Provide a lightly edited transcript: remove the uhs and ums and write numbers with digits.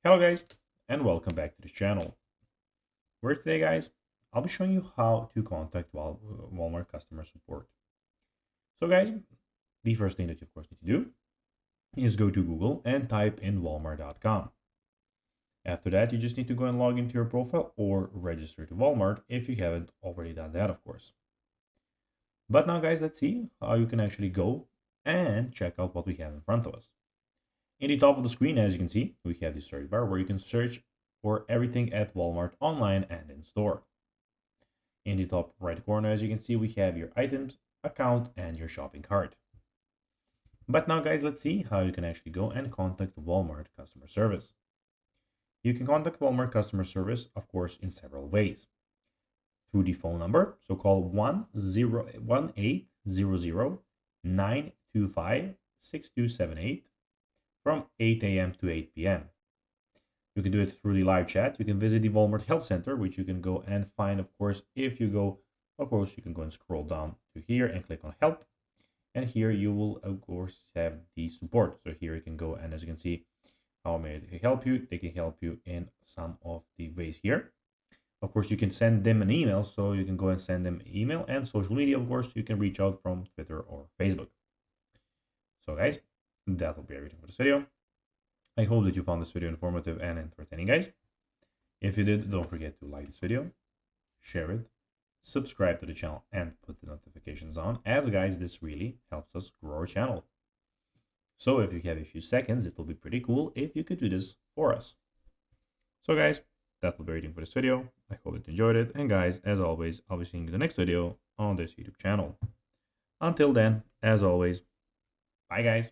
Hello guys, and welcome back to this channel. Where today guys, I'll be showing you how to contact Walmart customer support. So guys, the first thing that you of course need to do is go to Google and type in walmart.com. After that, you just need to go and log into your profile or register to Walmart if you haven't already done that, of course. But now guys, let's see how you can actually go and check out what we have in front of us. In the top of the screen, as you can see, we have the search bar where you can search for everything at Walmart online and in store. In the top right corner, as you can see, we have your items, account, and your shopping cart. But now guys, let's see how you can actually go and contact Walmart customer service. You can contact Walmart customer service, of course, in several ways. Through the phone number, so call 1-800-925-6278 from 8 a.m. to 8 p.m. You can do it through the live chat. You can visit the Walmart Help Center, which you can go and find, of course, if you go, of course, you can go and scroll down to here and click on Help. And here you will, of course, have the support. So here you can go and as you can see, how may they help you? They can help you in some of the ways here. Of course, you can send them an email. So you can go and send them an email and social media, of course, you can reach out from Twitter or Facebook. So guys, that will be everything for this video. I hope that you found this video informative and entertaining, guys. If you did, don't forget to like this video, share it, subscribe to the channel, and put the notifications on, as guys, this really helps us grow our channel. So if you have a few seconds, it will be pretty cool if you could do this for us. So guys, that will be everything for this video. I hope that you enjoyed it. And guys, as always, I'll be seeing you in the next video on this YouTube channel. Until then, as always, bye guys.